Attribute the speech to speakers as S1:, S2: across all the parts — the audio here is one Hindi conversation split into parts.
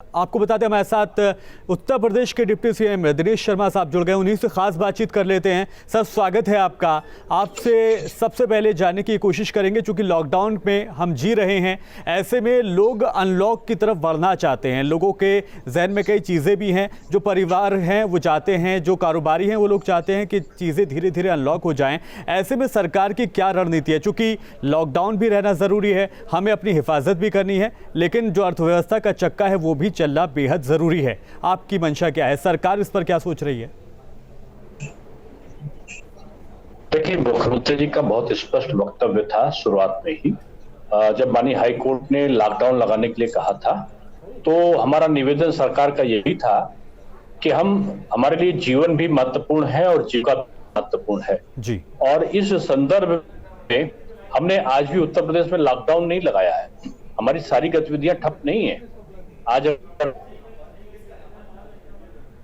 S1: आपको बताते हैं हमारे साथ उत्तर प्रदेश के डिप्टी सीएम दिनेश शर्मा साहब जुड़ गए। उन्हीं से खास बातचीत कर लेते हैं। सर, स्वागत है आपका। आपसे सबसे पहले जानने की कोशिश करेंगे, चूंकि लॉकडाउन में हम जी रहे हैं, ऐसे में लोग अनलॉक की तरफ बढ़ना चाहते हैं। लोगों के जहन में कई चीज़ें भी हैं। जो परिवार हैं वो चाहते हैं, जो कारोबारी हैं वो लोग चाहते हैं कि चीज़ें धीरे धीरे अनलॉक हो जाएं। ऐसे में सरकार की क्या रणनीति है? चूंकि लॉकडाउन भी रहना ज़रूरी है, हमें अपनी हिफाजत भी करनी है, लेकिन जो अर्थव्यवस्था का चक्का है वो भी चलना बेहद जरूरी है। आपकी मंशा क्या है? सरकार इस पर क्या सोच रही है?
S2: देखिए, मुख्यमंत्री जी का बहुत स्पष्ट वक्तव्य था शुरुआत में ही। जब माननीय हाई कोर्ट ने लॉकडाउन लगाने के लिए कहा था, तो हमारा निवेदन सरकार का यही था कि हमारे लिए जीवन भी महत्वपूर्ण है और जीविका महत्वपूर्ण है
S1: जी। और
S2: इस संदर्भ में हमने आज भी उत्तर प्रदेश में लॉकडाउन नहीं लगाया है। हमारी सारी गतिविधियां ठप नहीं है। आज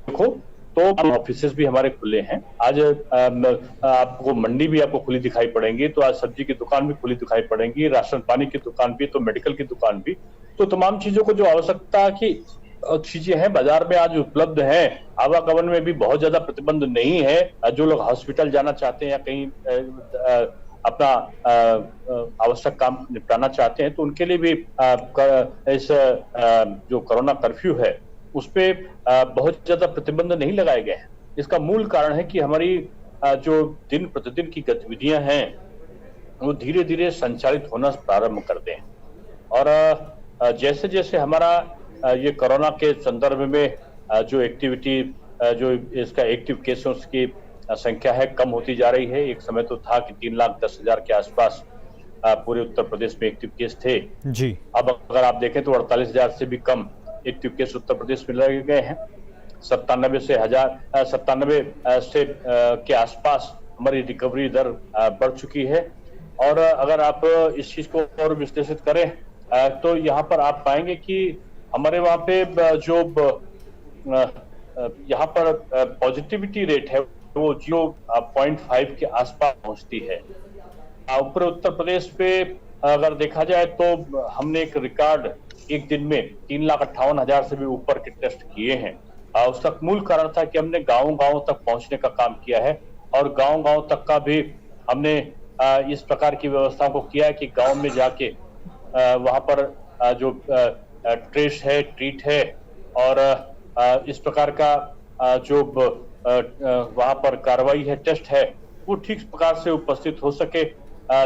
S2: देखो तो ऑफिसेस भी हमारे खुले हैं। आज आपको मंडी भी आपको खुली दिखाई पड़ेंगी, तो आज सब्जी की दुकान भी खुली दिखाई पड़ेंगी, राशन पानी की दुकान भी, तो मेडिकल की दुकान भी। तो तमाम चीजों को जो आवश्यकता की चीजें हैं बाजार में आज उपलब्ध हैं। आवागमन में भी बहुत ज्यादा प्रतिबंध नहीं है। जो लोग हॉस्पिटल जाना चाहते हैं या कहीं अपना आवश्यक काम निपटाना चाहते हैं, तो उनके लिए भी इस जो कोरोना कर्फ्यू है उस पे बहुत ज्यादा प्रतिबंध नहीं लगाए गए हैं। इसका मूल कारण है कि हमारी जो दिन प्रतिदिन की गतिविधियां हैं वो धीरे धीरे संचालित होना प्रारंभ कर दें। और जैसे जैसे हमारा ये कोरोना के संदर्भ में जो एक्टिविटी, जो इसका एक्टिव केसों की संख्या है कम होती जा रही है। एक समय तो था कि 3,10,000 के आसपास पूरे उत्तर प्रदेश में एक्टिव केस थे जी। अब अगर आप देखें तो 48,000 से भी कम एक्टिव केस उत्तर प्रदेश में लगे गए हैं। 97 से के आसपास हमारी रिकवरी दर बढ़ चुकी है। और अगर आप इस चीज को और विश्लेषित करें तो यहाँ पर आप पाएंगे कि हमारे वहाँ पे जो यहाँ पर पॉजिटिविटी रेट है वो 0.5 के आसपास पहुंचती है। ऊपर उत्तर प्रदेश पे अगर देखा जाए तो हमने एक रिकॉर्ड एक दिन में 3,58,000 से भी ऊपर के टेस्ट किए हैं। उसका मूल कारण था कि हमने गांव-गांव तक पहुंचने का काम किया है और गांव-गांव तक का भी हमने इस प्रकार की व्यवस्थाओं को किया है कि गांव में जाके वहां पर जो ट्रेस है, ट्रीट है और इस प्रकार का जो वहां पर कार्रवाई है, टेस्ट है, वो ठीक प्रकार से उपस्थित हो सके।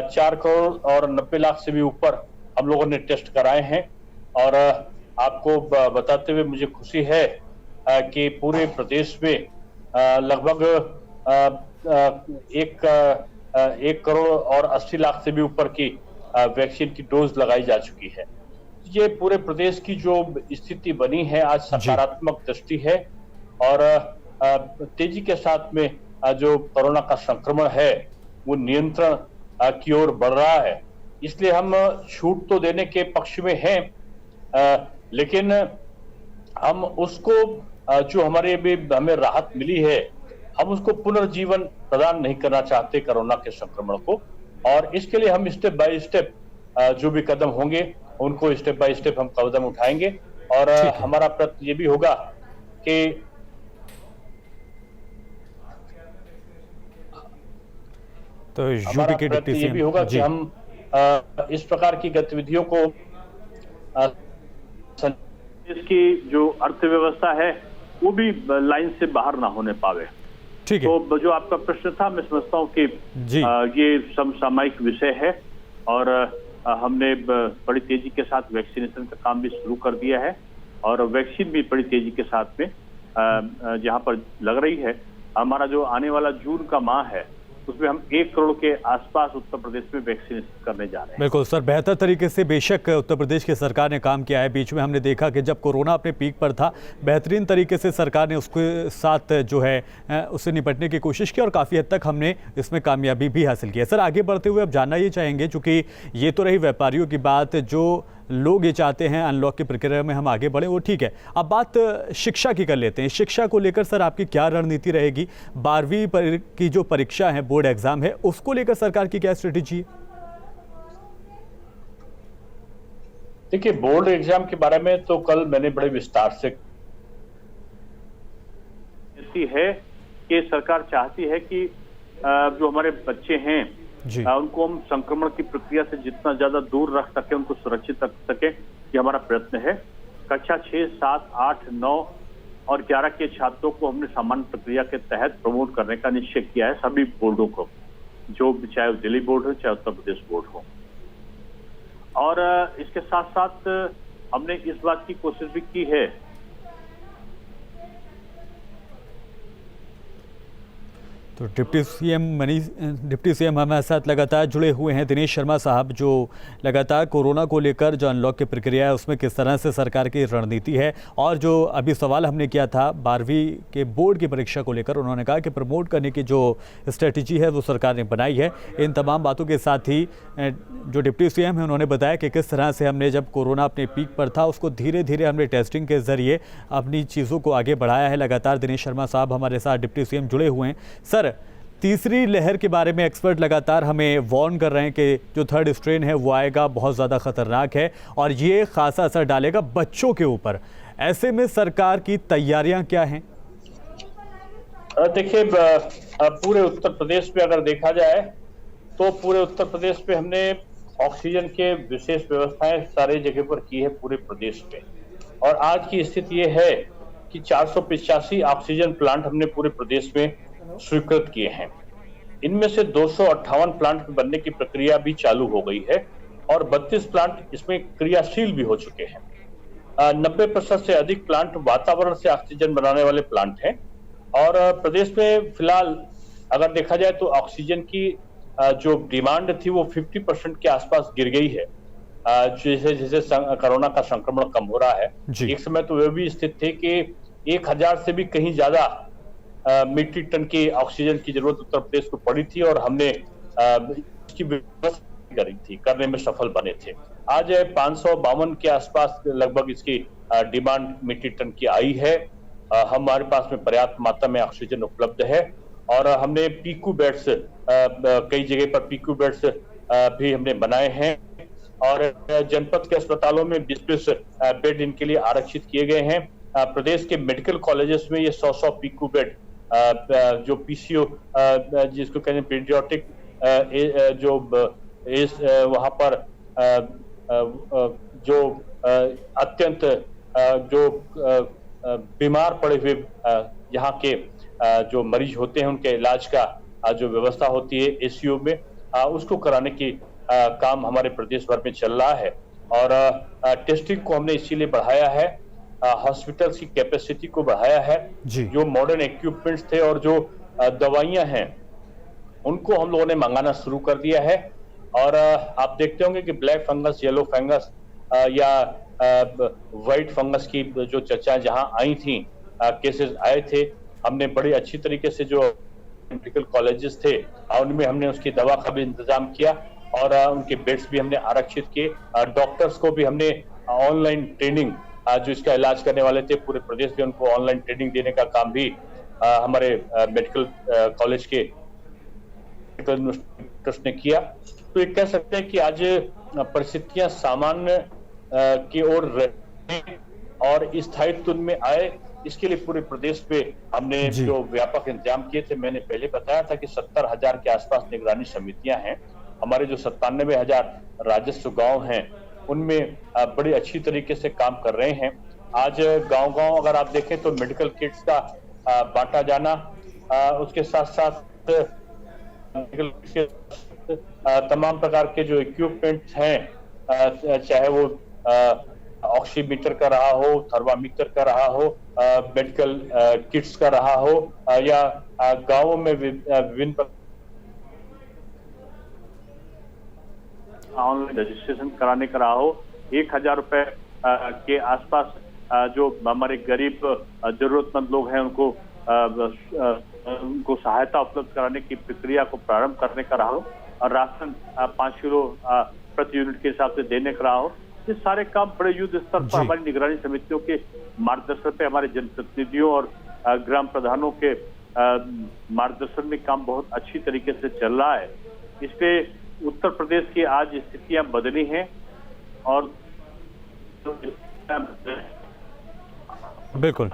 S2: 4 करोड़ और 90 लाख से भी ऊपर हम लोगों ने टेस्ट कराए हैं। और आपको बताते हुए मुझे खुशी है कि पूरे प्रदेश में लगभग 1 करोड़ और 80 लाख से भी ऊपर की वैक्सीन की डोज लगाई जा चुकी है। ये पूरे प्रदेश की जो स्थिति बनी है आज सकारात्मक दृष्टि है और तेजी के साथ में जो कोरोना का संक्रमण है वो नियंत्रण की ओर बढ़ रहा है। इसलिए हम छूट तो देने के पक्ष में हैं, लेकिन हम उसको जो हमें राहत मिली है, हम उसको पुनर्जीवन प्रदान नहीं करना चाहते कोरोना के संक्रमण को। और इसके लिए हम स्टेप बाय स्टेप जो भी कदम होंगे उनको स्टेप बाय स्टेप हम कदम उठाएंगे। और हमारा प्रयत्न ये भी होगा कि
S1: तो यूपी के डिप्टी सीएम
S2: ये भी होगा कि हम इस प्रकार की गतिविधियों को इसकी जो अर्थव्यवस्था है वो भी लाइन से बाहर ना होने पावे।
S1: ठीक है।
S2: तो जो आपका प्रश्न था, मैं समझता हूँ कि ये समसामयिक विषय है और हमने बड़ी तेजी के साथ वैक्सीनेशन का काम भी शुरू कर दिया है और वैक्सीन भी बड़ी तेजी के साथ में जहाँ पर लग रही है। हमारा जो आने वाला जून का माह है उसमें हम 1 करोड़ के आसपास उत्तर प्रदेश में वैक्सीनेशन करने जा रहे हैं।
S1: बिल्कुल सर, बेहतर तरीके से बेशक उत्तर प्रदेश की सरकार ने काम किया है। बीच में हमने देखा कि जब कोरोना अपने पीक पर था, बेहतरीन तरीके से सरकार ने उसके साथ जो है उससे निपटने की कोशिश की और काफ़ी हद तक हमने इसमें कामयाबी भी हासिल की है। सर, आगे बढ़ते हुए अब जानना ये चाहेंगे, चूँकि ये तो रही व्यापारियों की बात, जो लोग ये चाहते हैं अनलॉक की प्रक्रिया में हम आगे बढ़े, वो ठीक है। अब बात शिक्षा की कर लेते हैं। शिक्षा को लेकर सर आपकी क्या रणनीति रहेगी? 12वीं की जो परीक्षा है, बोर्ड एग्जाम है, उसको लेकर सरकार की क्या स्ट्रेटेजी है?
S2: देखिए, बोर्ड एग्जाम के बारे में तो कल मैंने बड़े विस्तार से
S3: है कि सरकार चाहती है कि जो हमारे बच्चे हैं
S1: जी।
S3: उनको हम संक्रमण की प्रक्रिया से जितना ज्यादा दूर रख सके, उनको सुरक्षित रख सके, ये हमारा प्रयत्न है। कक्षा 6, 7, 8, 9 और 11 के छात्रों को हमने सामान्य प्रक्रिया के तहत प्रमोट करने का निश्चय किया है, सभी बोर्डों को, जो चाहे दिल्ली बोर्ड हो चाहे उत्तर प्रदेश बोर्ड हो। और इसके साथ साथ हमने इस बात की कोशिश भी की है
S1: तो डिप्टी सीएम हमारे साथ लगातार जुड़े हुए हैं दिनेश शर्मा साहब, जो लगातार कोरोना को लेकर जो अनलॉक की प्रक्रिया है उसमें किस तरह से सरकार की रणनीति है, और जो अभी सवाल हमने किया था 12वीं के बोर्ड की परीक्षा को लेकर, उन्होंने कहा कि प्रमोट करने की जो स्ट्रेटजी है वो सरकार ने बनाई है। इन तमाम बातों के साथ ही जो डिप्टी सीएम है उन्होंने बताया कि किस तरह से हमने जब कोरोना अपने पीक पर था उसको धीरे धीरे हमने टेस्टिंग के जरिए अपनी चीज़ों को आगे बढ़ाया है। लगातार दिनेश शर्मा साहब हमारे साथ डिप्टी सीएम जुड़े हुए हैं। सर, तीसरी लहर के बारे में एक्सपर्ट लगातार हमें वार्न कर रहे हैं कि जो थर्ड स्ट्रेन है वो आएगा, बहुत ज़्यादा खतरनाक है और ये खासा असर डालेगा बच्चों के ऊपर। ऐसे में सरकार की तैयारियां क्या हैं?
S2: देखिए, पूरे उत्तर प्रदेश में अगर देखा जाए तो पूरे उत्तर प्रदेश में हमने ऑक्सीजन के विशेष व्यवस्थाएं सारे जगह पर की है पूरे प्रदेश में। और आज की स्थिति ये है कि 485 ऑक्सीजन प्लांट हमने पूरे प्रदेश में स्वीकृत किए हैं। इनमें से 258 प्लांट बनने की प्रक्रिया भी चालू हो गई है और 32 प्लांट इसमें क्रियाशील भी हो चुके हैं। 90% से अधिक प्लांट वातावरण से ऑक्सीजन बनाने वाले प्लांट हैं। और प्रदेश में फिलहाल अगर देखा जाए तो ऑक्सीजन की जो डिमांड थी वो 50% के आसपास गिर गई है। जैसे जैसे कोरोना का संक्रमण कम हो रहा है, एक समय तो वह भी स्थिति थी कि 1000 से भी कहीं ज्यादा मीट्रिक टन की ऑक्सीजन की जरूरत उत्तर प्रदेश को पड़ी थी और हमने इसकी व्यवस्था करी थी, करने में सफल बने थे। आज 552 के आसपास लगभग इसकी डिमांड मीट्रिक टन की आई है। हमारे पास में पर्याप्त मात्रा में ऑक्सीजन उपलब्ध है और हमने पीकू बेड्स, कई जगह पर पीकू बेड्स भी हमने बनाए हैं और जनपद के अस्पतालों में 20-20 बेड इनके लिए आरक्षित किए गए हैं। प्रदेश के मेडिकल कॉलेजेस में ये 100 पीकू बेड जो पीसीओ जिसको कहते हैं पीडियाट्रिक, जो वहां पर जो अत्यंत जो बीमार पड़े हुए यहाँ के जो मरीज होते हैं उनके इलाज का जो व्यवस्था होती है एसीयू में, उसको कराने की काम हमारे प्रदेश भर में चल रहा है। और टेस्टिंग को हमने इसीलिए बढ़ाया है, हॉस्पिटल्स की कैपेसिटी को बढ़ाया है। जो मॉडर्न इक्विपमेंट्स थे और जो दवाइयां हैं उनको हम लोगों ने मंगाना शुरू कर दिया है। और आप देखते होंगे कि ब्लैक फंगस, येलो फंगस या व्हाइट फंगस की जो चर्चाएं जहां आई थी, केसेस आए थे, हमने बड़ी अच्छी तरीके से जो मेडिकल कॉलेजेस थे उनमें हमने उसकी दवा का भी इंतजाम किया और उनके बेड्स भी हमने आरक्षित किए। डॉक्टर्स को भी हमने ऑनलाइन ट्रेनिंग, जो इसका इलाज करने वाले थे पूरे प्रदेश में, उनको ऑनलाइन ट्रेनिंग देने का काम भी हमारे मेडिकल कॉलेज के ट्रस्ट ने किया। तो ये कह सकते हैं कि आज परिस्थितियां सामान्य की ओर रहे और स्थायित्व में आए, इसके लिए पूरे प्रदेश पे हमने जो व्यापक इंतजाम किए थे। मैंने पहले बताया था कि 70,000 के आसपास निगरानी समितियां हैं। हमारे जो 97,000 राजस्व गांव हैं उनमें बड़ी अच्छी तरीके से काम कर रहे हैं। आज गांव-गांव अगर आप देखें तो मेडिकल किट्स का बांटा जाना, उसके साथ साथ मेडिकल के तमाम प्रकार के जो इक्विपमेंट्स हैं, चाहे वो ऑक्सीमीटर का रहा हो, थर्मामीटर का रहा हो, मेडिकल किट्स का रहा हो या गांवों में विभिन्न
S3: ऑनलाइन रजिस्ट्रेशन कराने का रहा हो, 1000 रुपए के आसपास जो हमारे गरीब जरूरतमंद लोग हैं उनको सहायता उपलब्ध कराने की प्रक्रिया को प्रारंभ करने का रहा हो और राशन 5 किलो प्रति यूनिट के हिसाब से देने का रहा हो। ये सारे काम बड़े युद्ध स्तर पर हमारी निगरानी समितियों के मार्गदर्शन पे, हमारे जनप्रतिनिधियों और ग्राम प्रधानों के मार्गदर्शन में काम बहुत अच्छी तरीके से चल रहा है। इसलिए उत्तर प्रदेश की आज स्थितियां बदली हैं और
S1: बिल्कुल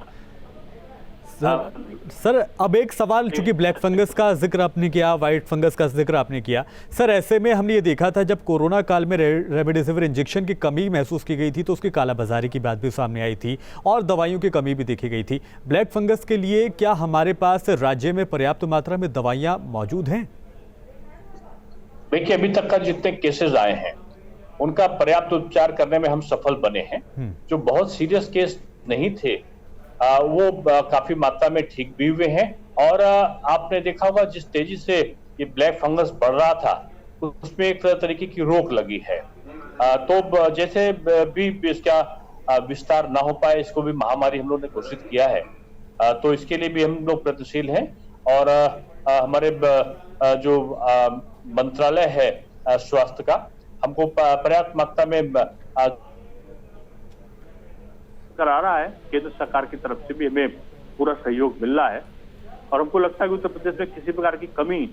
S1: सर अब एक सवाल, चूंकि ब्लैक फंगस का जिक्र आपने किया, वाइट फंगस का जिक्र आपने किया, सर ऐसे में हमने ये देखा था जब कोरोना काल में रेमडेसिविर इंजेक्शन की कमी महसूस की गई थी तो उसकी कालाबाजारी की बात भी सामने आई थी और दवाइयों की कमी भी देखी गई थी। ब्लैक फंगस के लिए क्या हमारे पास राज्य में पर्याप्त मात्रा में दवाइयाँ मौजूद हैं?
S2: देखिए, अभी तक का जितने केसेस आए हैं उनका पर्याप्त उपचार करने में हम सफल बने हैं। जो बहुत सीरियस केस नहीं थे वो काफी मात्रा में ठीक भी हुए हैं। और आपने देखा होगा जिस तेजी से ये ब्लैक फंगस बढ़ रहा था उसमें एक तरीके की रोक लगी है। तो जैसे भी इसका विस्तार ना हो पाए, इसको भी महामारी हम लोग ने घोषित किया है, तो इसके लिए भी हम लोग प्रयत्नशील हैं। और हमारे जो मंत्रालय है स्वास्थ्य का, हमको पर्याप्त मात्रा में
S3: करा रहा है। केंद्र सरकार की तरफ से भी हमें पूरा सहयोग मिल रहा है और हमको लगता है कि उत्तर प्रदेश में किसी प्रकार की कमी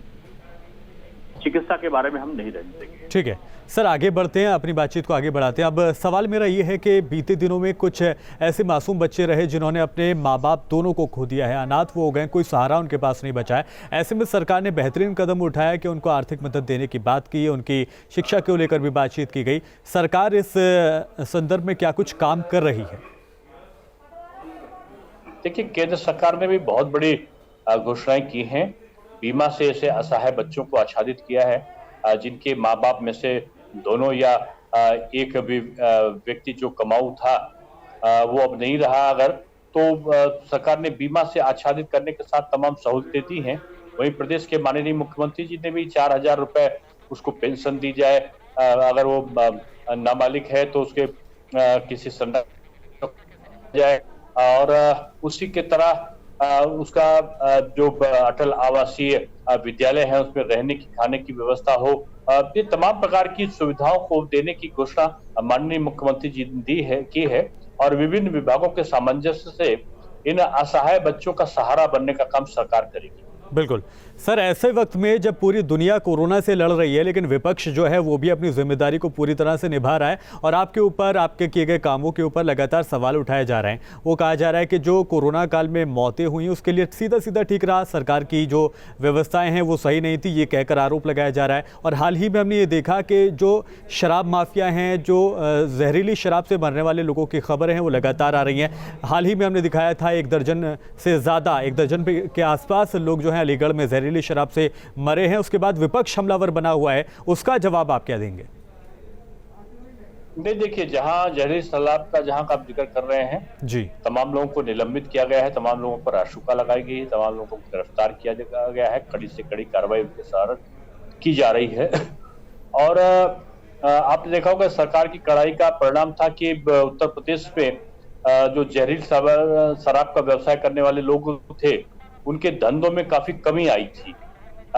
S3: चिकित्सा के बारे में हम नहीं रहने देंगे।
S1: ठीक है सर, आगे बढ़ते हैं, अपनी बातचीत को आगे बढ़ाते हैं। अब सवाल मेरा ये है कि बीते दिनों में कुछ ऐसे मासूम बच्चे रहे जिन्होंने अपने माँ बाप दोनों को खो दिया है, अनाथ वो हो गए, कोई सहारा उनके पास नहीं बचा है। ऐसे में सरकार ने बेहतरीन कदम उठाया कि उनको आर्थिक मदद देने की बात की, उनकी शिक्षा को लेकर भी बातचीत की गई। सरकार इस संदर्भ में क्या कुछ काम कर रही है?
S2: देखिए, केंद्र सरकार ने भी बहुत बड़ी घोषणाएं की हैं। बीमा से ऐसे असहाय बच्चों को आच्छादित किया है जिनके माँ बाप में से दोनों या एक भी व्यक्ति जो कमाऊ था वो अब नहीं रहा अगर, तो सरकार ने बीमा से आच्छादित करने के साथ तमाम सहूलतें दी हैं। वहीं प्रदेश के माननीय मुख्यमंत्री जी ने भी 4,000 रुपए उसको पेंशन दी जाए, अगर वो नाबालिग है तो उसके किसी संरक्षण जाए। और उसी के तरह उसका जो अटल आवासीय विद्यालय है उसमें रहने की खाने की व्यवस्था हो, ये तमाम प्रकार की सुविधाओं को देने की घोषणा माननीय मुख्यमंत्री जी ने की है। और विभिन्न विभागों के सामंजस्य से इन असहाय बच्चों का सहारा बनने का काम सरकार करेगी।
S1: बिल्कुल सर, ऐसे वक्त में जब पूरी दुनिया कोरोना से लड़ रही है लेकिन विपक्ष जो है वो भी अपनी जिम्मेदारी को पूरी तरह से निभा रहा है और आपके ऊपर, आपके किए गए कामों के ऊपर लगातार सवाल उठाए जा रहे हैं। वो कहा जा रहा है कि जो कोरोना काल में मौतें हुई उसके लिए सीधा सीधा ठीक रहा, सरकार की जो व्यवस्थाएं हैं वो सही नहीं थी, ये कहकर आरोप लगाया जा रहा है। और हाल ही में हमने ये देखा कि जो शराब माफिया हैं, जो जहरीली शराब से मरने वाले लोगों की खबरें हैं वो लगातार आ रही हैं। हाल ही में हमने दिखाया था 1 दर्जन से ज़्यादा, 1 दर्जन के आसपास लोग जो हैं अलीगढ़ में जहरीली शराब से मरे हैं। उसके बाद विपक्ष हमलावर बना हुआ है, उसका जवाब आप क्या देंगे?
S2: नहीं, देखिए, जहां जहरीली शराब का जहां का आप जिक्र कर रहे हैं
S1: जी, तमाम
S2: लोगों को निलंबित किया गया है, तमाम लोगों पर आशुका लगाई गई है, तमाम लोगों को गिरफ्तार किया गया है, कड़ी से कड़ी कार्रवाई उनके साथ की जा रही है। और आपने देखा होगा सरकार की कड़ाई का परिणाम था कि उत्तर प्रदेश में जो जहरीली शराब का व्यवसाय करने वाले लोग थे उनके धंधों में काफी कमी आई थी।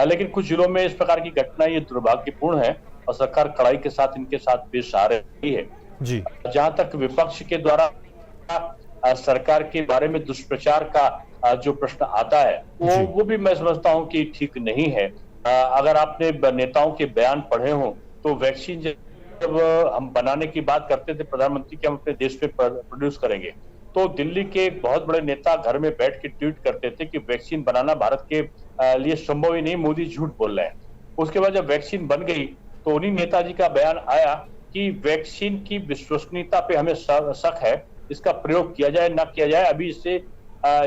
S2: लेकिन कुछ जिलों में इस प्रकार की घटना ये दुर्भाग्यपूर्ण है और सरकार कड़ाई के साथ इनके साथ पेश आ रही है
S1: जी।
S2: जहां तक विपक्ष के द्वारा सरकार के बारे में दुष्प्रचार का जो प्रश्न आता है वो भी मैं समझता हूं कि ठीक नहीं है। अगर आपने नेताओं के बयान पढ़े हो तो वैक्सीन जब हम बनाने की बात करते थे प्रधानमंत्री कि हम अपने देश में प्रोड्यूस करेंगे, तो दिल्ली के एक बहुत बड़े नेता घर में बैठ के ट्वीट करते थे कि वैक्सीन बनाना भारत के लिए संभव ही नहीं, मोदी झूठ बोल रहे हैं। उसके बाद जब वैक्सीन बन गई तो उन्हीं नेताजी का बयान आया कि वैक्सीन की विश्वसनीयता पे हमें शक है, इसका प्रयोग किया जाए ना किया जाए, अभी इससे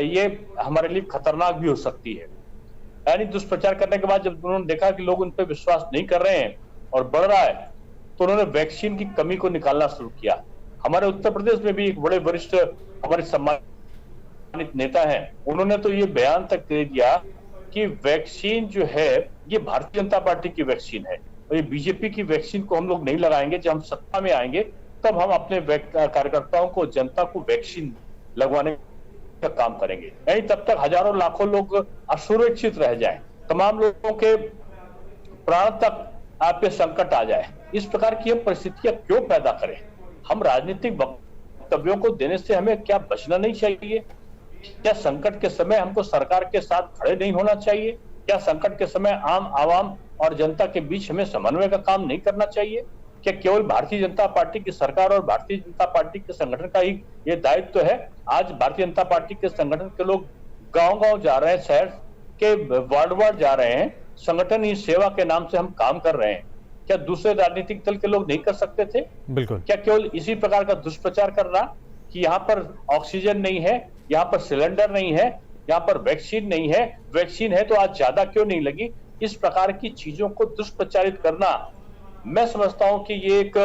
S2: ये हमारे लिए खतरनाक भी हो सकती है। यानी दुष्प्रचार करने के बाद जब उन्होंने देखा कि लोग उन पर विश्वास नहीं कर रहे हैं और बढ़ रहा है, तो उन्होंने वैक्सीन की कमी को निकालना शुरू किया। हमारे उत्तर प्रदेश में भी एक बड़े वरिष्ठ हमारे सम्मानित नेता हैं, उन्होंने तो ये बयान तक दे दिया कि वैक्सीन जो है ये भारतीय जनता पार्टी की वैक्सीन है और ये बीजेपी की वैक्सीन को हम लोग नहीं लगाएंगे। जब हम सत्ता में आएंगे तब हम अपने कार्यकर्ताओं को, जनता को वैक्सीन लगवाने का काम करेंगे। यानी तब तक हजारों लाखों लोग असुरक्षित रह जाएं, तमाम लोगों के प्राण तक आप पे संकट आ जाए। इस प्रकार की हम परिस्थितियां क्यों पैदा करें? हम राजनीतिक वक्तव्यों को देने से हमें क्या बचना नहीं चाहिए? क्या संकट के समय हमको सरकार के साथ खड़े नहीं होना चाहिए? क्या संकट के समय आम आवाम और जनता के बीच हमें समन्वय का काम नहीं करना चाहिए? क्या केवल भारतीय जनता पार्टी की सरकार और भारतीय जनता पार्टी के संगठन का ही ये दायित्व है? आज भारतीय जनता पार्टी के संगठन के लोग गांव-गांव जा रहे हैं, शहर के वार्ड जा रहे हैं, संगठन ही सेवा के नाम से हम काम कर रहे हैं। क्या दूसरे राजनीतिक दल के लोग नहीं कर सकते थे?
S1: बिल्कुल।
S2: क्या केवल इसी प्रकार का दुष्प्रचार करना कि यहाँ पर ऑक्सीजन नहीं है, यहाँ पर सिलेंडर नहीं है, यहाँ पर वैक्सीन नहीं है, वैक्सीन है तो आज ज्यादा क्यों नहीं लगी, इस प्रकार की चीजों को दुष्प्रचारित करना, मैं समझता हूं कि ये एक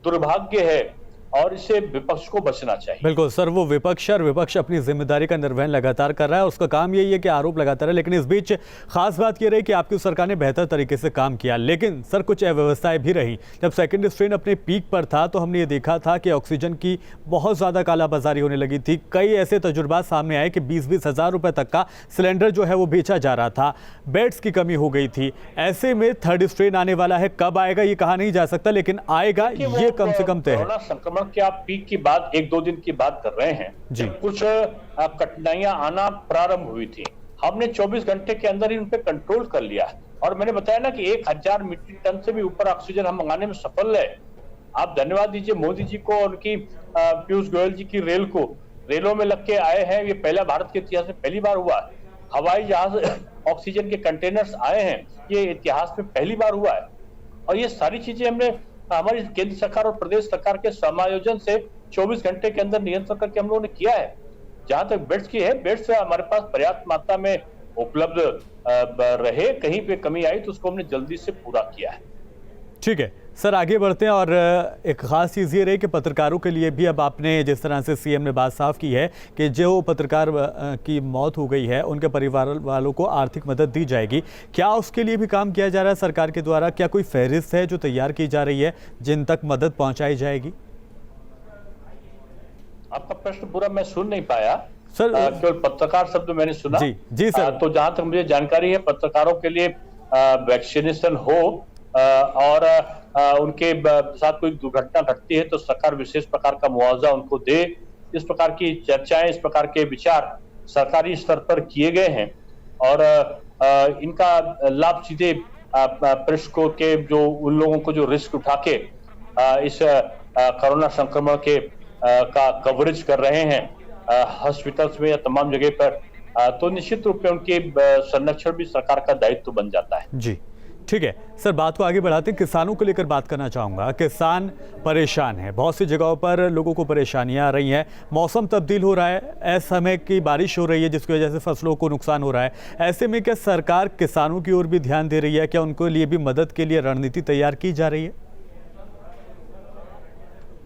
S2: दुर्भाग्य है और इससे विपक्ष को बचना चाहिए।
S1: बिल्कुल सर, वो विपक्ष और विपक्ष अपनी जिम्मेदारी का निर्वहन लगातार कर रहा है, उसका काम यही है कि आरोप लगाता रहे। लेकिन इस बीच खास बात ये रही कि आपकी सरकार ने बेहतर तरीके से काम किया, लेकिन सर कुछ अव्यवस्थाएं भी रही। जब सेकंड स्ट्रेन अपने पीक पर था तो हमने ये देखा था कि ऑक्सीजन की बहुत ज़्यादा कालाबाजारी होने लगी थी। कई ऐसे तजुर्बात सामने आए कि 20-20 हज़ार रुपये तक का सिलेंडर जो है वो बेचा जा रहा था, बेड्स की कमी हो गई थी। ऐसे में थर्ड स्ट्रेन आने वाला है, कब आएगा ये कहा नहीं जा सकता, लेकिन आएगा ये कम से कम तय है।
S2: कोरोना संक्रमण के आप पीक की बात 1-2 दिन की बात कर रहे हैं जी। कुछ कठिनाइयां आना प्रारंभ हुई थी, हमने 24 घंटे के अंदर ही उन पे कंट्रोल कर लिया और मैंने बताया ना कि 1000 मीट्रिक टन से भी ऊपर ऑक्सीजन हम मंगाने में सफल है। आप धन्यवाद दीजिए मोदी जी को और उनकी पीयूष गोयल जी की रेलों में लग के आए हैं। ये पहला भारत के इतिहास में पहली बार हुआ है। हवाई जहाज ऑक्सीजन के कंटेनर्स आए हैं, ये इतिहास में पहली बार हुआ है। और ये सारी चीजें हमने हमारी केंद्र सरकार और प्रदेश सरकार के समायोजन से 24 घंटे के अंदर नियंत्रण करके हम लोगों ने किया है। जहां तक बेड्स की है, बेड्स हमारे पास पर्याप्त मात्रा में उपलब्ध रहे, कहीं पे कमी आई तो उसको हमने जल्दी से पूरा किया है।
S1: ठीक है सर, आगे बढ़ते हैं। और एक खास चीज़ ये रही कि पत्रकारों के लिए भी अब आपने जिस तरह से सीएम ने बात साफ की है कि जो पत्रकार की मौत हो गई है उनके परिवार वालों को आर्थिक मदद दी जाएगी, क्या उसके लिए भी काम किया जा रहा है सरकार के द्वारा? क्या कोई फहरिस्त है जो तैयार की जा रही है जिन तक मदद पहुंचाई जाएगी?
S2: आपका प्रश्न पूरा मैं सुन नहीं पाया
S1: सर।
S2: केवल पत्रकार शब्द मैंने सुना।
S1: जी सर।
S2: तो जहां तक मुझे जानकारी है, पत्रकारों के लिए वैक्सीनेशन हो और उनके साथ कोई दुर्घटना घटती है तो सरकार विशेष प्रकार का मुआवजा उनको दे, इस प्रकार की चर्चाएं, इस प्रकार के विचार सरकारी स्तर पर किए गए हैं और इनका लाभ सीधे प्रेस को के जो उन लोगों को जो रिस्क उठा के इस कोरोना संक्रमण के का कवरेज कर रहे हैं हॉस्पिटल्स में या तमाम जगह पर, तो निश्चित रूप से उनके संरक्षण भी सरकार का दायित्व बन जाता है। जी
S1: ठीक है सर, बात को आगे बढ़ाते हैं। किसानों को लेकर बात करना चाहूँगा। किसान परेशान है, बहुत सी जगहों पर लोगों को परेशानियां आ रही हैं। मौसम तब्दील हो रहा है, असमय की बारिश हो रही है जिसकी वजह से फसलों को नुकसान हो रहा है। ऐसे में क्या सरकार किसानों की ओर भी ध्यान दे रही है? क्या उनके लिए भी मदद के लिए रणनीति तैयार की जा रही है?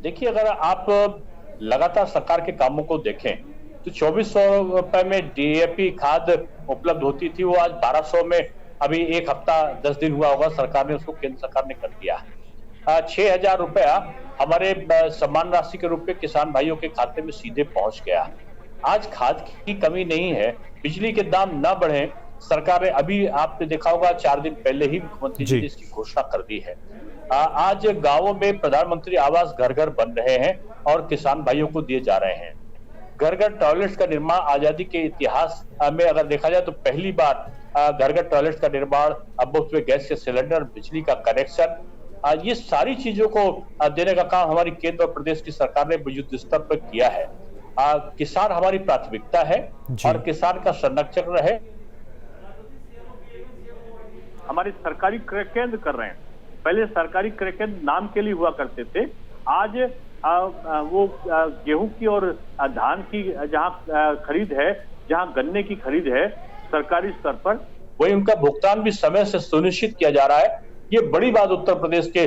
S2: देखिए, अगर आप लगातार सरकार के कामों को देखें तो 2400 रुपए में डीएपी खाद उपलब्ध होती थी, वो आज 1200 में, अभी एक हफ्ता 10 दिन हुआ होगा, सरकार ने उसको केंद्र सरकार ने कर दिया। 6000 रुपया हमारे सम्मान राशि के रूप में किसान भाइयों के खाते में सीधे पहुंच गया। आज खाद की कमी नहीं है, बिजली के दाम ना बढ़े, सरकार ने अभी आपने देखा होगा 4 दिन पहले ही मुख्यमंत्री जी ने इसकी घोषणा कर दी है। आज गांवों में प्रधानमंत्री आवास घर घर बन रहे हैं और किसान भाइयों को दिए जा रहे हैं। घर घर टॉयलेट्स का निर्माण आजादी के इतिहास में अगर देखा जाए तो पहली बार घर घर टॉयलेट्स का निर्माण, अब उसमें गैस के सिलेंडर, बिजली का कनेक्शन, ये सारी चीजों को देने का काम हमारी केंद्र और प्रदेश की सरकार ने युद्ध स्तर पर किया है। किसान हमारी प्राथमिकता है और किसान का संरक्षण रहे।
S3: हमारे सरकारी क्रय केंद्र कर रहे हैं। पहले सरकारी क्रय केंद्र नाम के लिए हुआ करते थे, आज वो गेहूं की और धान की जहां खरीद है, जहां गन्ने की खरीद है सरकारी स्तर पर,
S2: वही उनका भुगतान भी समय से सुनिश्चित किया जा रहा है। ये बड़ी बात उत्तर प्रदेश के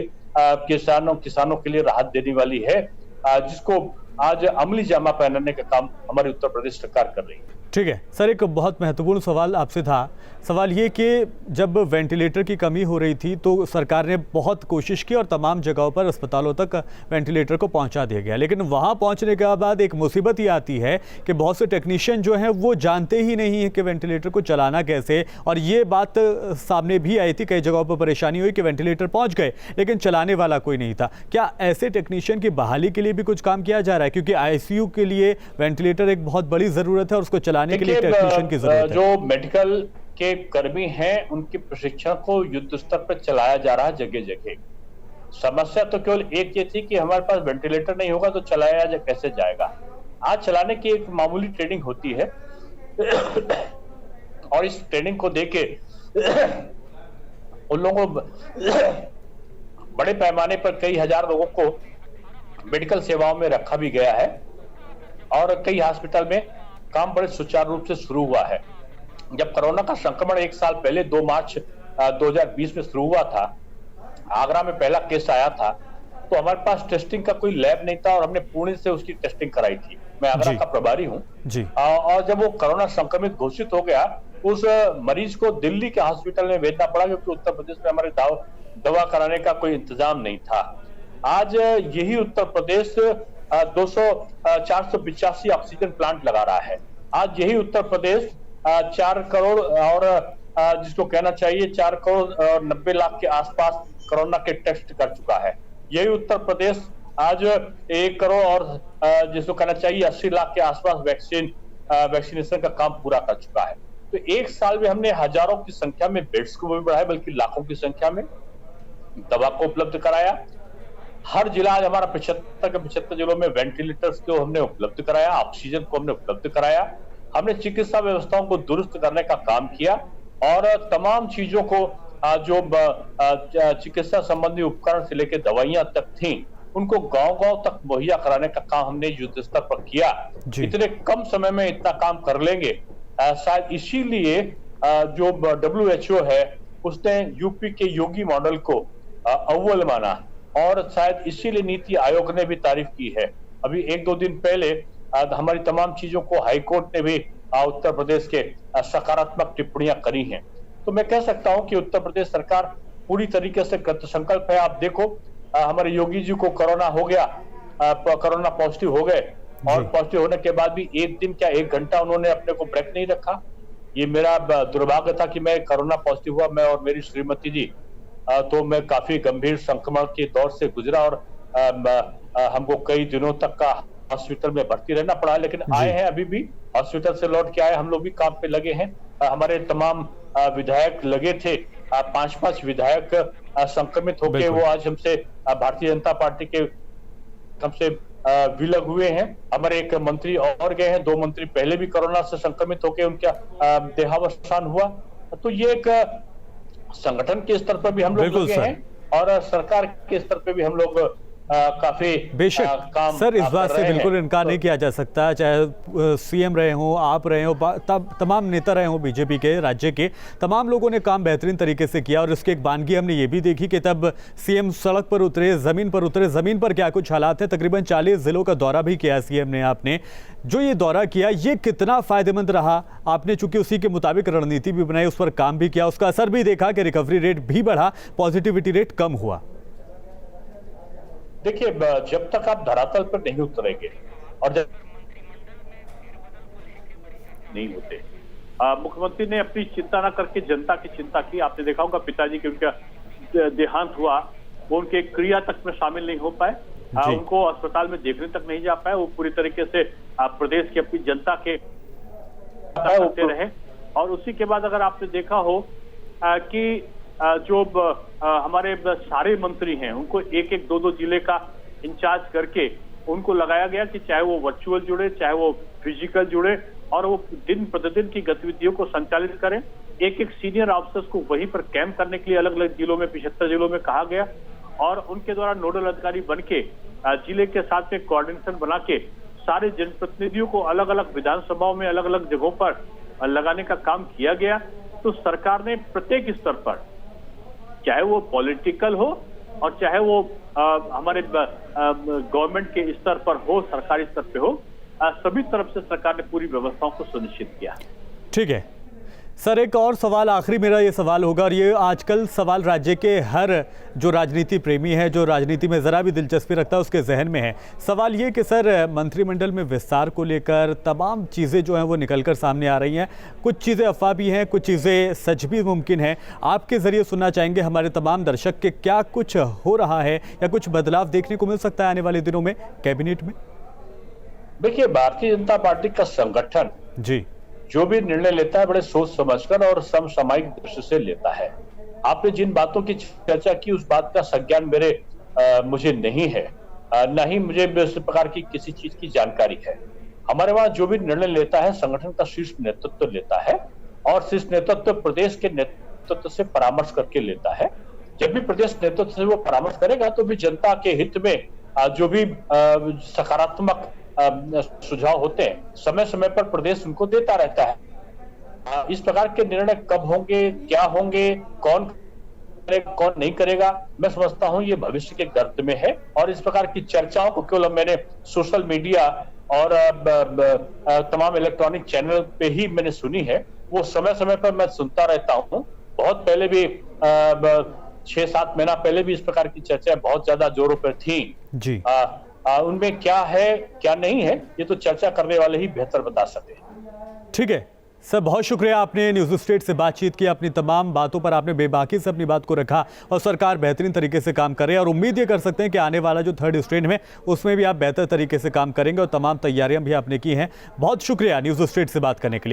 S2: किसानों के लिए राहत देने वाली है, जिसको आज अमली जामा पहनाने का काम हमारी उत्तर प्रदेश सरकार कर रही है।
S1: ठीक है सर, एक बहुत महत्वपूर्ण सवाल आपसे था। सवाल ये कि जब वेंटिलेटर की कमी हो रही थी तो सरकार ने बहुत कोशिश की और तमाम जगहों पर अस्पतालों तक वेंटिलेटर को पहुंचा दिया गया, लेकिन वहां पहुंचने के बाद एक मुसीबत ये आती है कि बहुत से टेक्नीशियन जो हैं वो जानते ही नहीं है कि वेंटिलेटर को चलाना कैसे। और ये बात सामने भी आई थी, कई जगहों पर परेशानी हुई कि वेंटिलेटर पहुँच गए लेकिन चलाने वाला कोई नहीं था। क्या ऐसे टेक्नीशियन की बहाली के लिए भी कुछ काम किया जा रहा है? क्योंकि ICU के लिए वेंटिलेटर एक बहुत बड़ी ज़रूरत है और उसको चलाने के लिए टेक्नीशियन की जरूरत है।
S2: जो मेडिकल के कर्मी हैं उनके प्रशिक्षण को युद्ध स्तर पर चलाया जा रहा है जगह जगह। समस्या तो केवल एक ये थी कि हमारे पास वेंटिलेटर नहीं होगा तो चलाया कैसे जाएगा। आज चलाने की एक मामूली ट्रेनिंग होती है और इस ट्रेनिंग को देके उन लोगों को बड़े पैमाने पर कई हजार लोगों को मेडिकल सेवाओं में रखा भी गया है और कई हॉस्पिटल में काम बड़े सुचारू रूप से शुरू हुआ है। जब कोरोना का संक्रमण एक साल पहले 2 मार्च 2020 में शुरू हुआ था, आगरा में पहला केस आया था, तो हमारे पास टेस्टिंग का कोई लैब नहीं था और हमने पुणे से उसकी टेस्टिंग कराई थी। मैं आगरा का प्रभारी हूँ और जब वो कोरोना संक्रमित घोषित हो गया, उस मरीज को दिल्ली के हॉस्पिटल में भेजना पड़ा क्योंकि उत्तर प्रदेश में हमारे दवा कराने का कोई इंतजाम नहीं था। आज यही उत्तर प्रदेश 485 ऑक्सीजन प्लांट लगा रहा है। आज यही उत्तर प्रदेश 4 करोड़ और जिसको कहना चाहिए 4 करोड़ और 90 लाख के आसपास कोरोना के टेस्ट कर चुका है। यही उत्तर प्रदेश आज 1 करोड़ और जिसको कहना चाहिए 80 लाख के आसपास वैक्सीनेशन का काम पूरा कर चुका है। तो एक साल में हमने हजारों की संख्या में बेड्स को भी बढ़ाया, बल्कि लाखों की संख्या में दवा को उपलब्ध कराया। हर जिला आज हमारा 75 के 75 जिलों में वेंटिलेटर्स को हमने उपलब्ध कराया, ऑक्सीजन को हमने उपलब्ध कराया। हमने चिकित्सा व्यवस्थाओं को दुरुस्त करने का काम किया और तमाम चीजों को जो चिकित्सा संबंधी उपकरण से लेकर दवाइयां तक थी, उनको गांव-गांव तक मुहैया कराने का काम हमने युद्ध स्तर पर किया। इतने कम समय में इतना काम कर लेंगे, शायद इसीलिए जो WHO है उसने यूपी के योगी मॉडल को अव्वल माना और शायद इसीलिए नीति आयोग ने भी तारीफ की है। अभी 1-2 दिन पहले हमारी तमाम चीजों को हाईकोर्ट ने भी उत्तर प्रदेश के सकारात्मक टिप्पणियां करी हैं। तो मैं कह सकता हूं कि उत्तर प्रदेश सरकार पूरी तरीके से कृतसंकल्प है। आप देखो, हमारे योगी जी को कोरोना हो गया, कोरोना पॉजिटिव हो गए और पॉजिटिव होने के बाद भी 1 दिन क्या 1 घंटा उन्होंने अपने को ब्रेक नहीं रखा। ये मेरा दुर्भाग्य था कि मैं कोरोना पॉजिटिव हुआ, मैं और मेरी श्रीमती जी, तो मैं काफी गंभीर संक्रमण के दौर से गुजरा और हमको कई दिनों तक का हॉस्पिटल में भर्ती रहना पड़ा। लेकिन आए हैं, अभी भी हॉस्पिटल से लौट के आए, हम लोग भी काम पे लगे हैं। हमारे तमाम विधायक लगे थे, 5-5 विधायक संक्रमित होके वो आज हमसे भारतीय जनता पार्टी के हमसे विलग हुए हैं। हमारे एक मंत्री और गए हैं, 2 मंत्री पहले भी कोरोना से संक्रमित होकर उनका देहावसान हुआ। तो ये एक संगठन के स्तर पर भी हम लोग लगे हैं और सरकार के स्तर पर भी हम लोग काफी
S1: बेशक
S2: काम
S1: सर, इस बात से बिल्कुल इनकार नहीं किया जा सकता, चाहे सीएम रहे हों, आप रहे हो, तमाम नेता रहे हों बीजेपी के, राज्य के तमाम लोगों ने काम बेहतरीन तरीके से किया। और इसकी एक वानगी हमने ये भी देखी कि तब सीएम सड़क पर उतरे, ज़मीन पर क्या कुछ हालात है। तकरीबन 40 जिलों का दौरा भी किया सीएम ने। आपने जो ये दौरा किया, ये कितना फायदेमंद रहा? आपने चूंकि उसी के मुताबिक रणनीति भी बनाई, उस पर काम भी किया, उसका असर भी देखा कि रिकवरी रेट भी बढ़ा, पॉजिटिविटी रेट कम हुआ।
S2: देखिए, जब तक आप धरातल पर नहीं उतरेंगे और जब नहीं होते, मुख्यमंत्री ने अपनी चिंता न करके जनता की चिंता की। आपने देखा होगा पिताजी के उनका देहांत हुआ, वो उनके क्रिया तक में शामिल नहीं हो पाए, उनको अस्पताल में देखने तक नहीं जा पाए। वो पूरी तरीके से प्रदेश की अपनी जनता के करते रहे। और उसी के बाद अगर आपने देखा हो कि जो हमारे सारे मंत्री हैं उनको 1-1, 2-2 जिले का इंचार्ज करके उनको लगाया गया कि चाहे वो वर्चुअल जुड़े, चाहे वो फिजिकल जुड़े, और वो दिन प्रतिदिन की गतिविधियों को संचालित करें। 1-1 सीनियर ऑफिसर्स को वहीं पर कैंप करने के लिए अलग अलग जिलों में 75 जिलों में कहा गया और उनके द्वारा नोडल अधिकारी बन के जिले के साथ में कोऑर्डिनेशन बना के सारे जनप्रतिनिधियों को अलग अलग विधानसभाओं में अलग अलग जगहों पर लगाने का काम किया गया। तो सरकार ने प्रत्येक स्तर पर, चाहे वो पॉलिटिकल हो और चाहे वो हमारे गवर्नमेंट के स्तर पर हो, सरकारी स्तर पे हो, सभी तरफ से सरकार ने पूरी व्यवस्थाओं को सुनिश्चित किया।
S1: ठीक है सर, एक और सवाल, आखिरी मेरा ये सवाल होगा, और ये आजकल सवाल राज्य के हर जो राजनीति प्रेमी है, जो राजनीति में ज़रा भी दिलचस्पी रखता है, उसके जहन में है। सवाल ये कि सर, मंत्रिमंडल में विस्तार को लेकर तमाम चीज़ें जो हैं वो निकलकर सामने आ रही हैं। कुछ चीज़ें अफवाह भी हैं, कुछ चीज़ें सच भी मुमकिन है। आपके ज़रिए सुनना चाहेंगे हमारे तमाम दर्शक के, क्या कुछ हो रहा है या कुछ बदलाव देखने को मिल सकता है आने वाले दिनों में कैबिनेट में?
S2: देखिए, भारतीय जनता पार्टी का संगठन
S1: जी
S2: जो भी निर्णय लेता है बड़े सोच समझकर और समसामयिक दृष्टि से लेता है। आपने जिन बातों की चर्चा की, उस बात का संज्ञान मेरे मुझे नहीं है, न ही मुझे इस प्रकार की किसी चीज की जानकारी है। हमारे वहां जो भी निर्णय लेता है संगठन का शीर्ष नेतृत्व लेता है और शीर्ष नेतृत्व प्रदेश के नेतृत्व से परामर्श करके लेता है। जब भी प्रदेश नेतृत्व से वो परामर्श करेगा तो भी जनता के हित में जो भी सकारात्मक सुझाव होते हैं समय समय पर प्रदेश उनको देता रहता है। इस प्रकार के निर्णय कब होंगे, क्या होंगे, कौन करेगा, कौन नहीं करेगा, मैं समझता हूं ये भविष्य के गर्त में है। और इस प्रकार की चर्चाओं को केवल मैंने सोशल मीडिया और तमाम इलेक्ट्रॉनिक चैनल पे ही मैंने सुनी है, वो समय समय पर मैं सुनता रहता हूं। बहुत पहले भी 6-7 महीना पहले भी इस प्रकार की चर्चाएं बहुत ज्यादा जोरों पर थी
S1: जी।
S2: उनमें क्या है क्या नहीं है ये तो चर्चा करने वाले ही बेहतर बता सकते हैं।
S1: ठीक है सर, बहुत शुक्रिया, आपने न्यूज़ स्टेट से बातचीत की, अपनी तमाम बातों पर आपने बेबाकी से अपनी बात को रखा और सरकार बेहतरीन तरीके से काम करे और उम्मीद ये कर सकते हैं कि आने वाला जो 3rd स्ट्रेन है उसमें भी आप बेहतर तरीके से काम करेंगे और तमाम तैयारियां भी आपने की हैं। बहुत शुक्रिया न्यूज़ स्टेट से बात करने के लिए।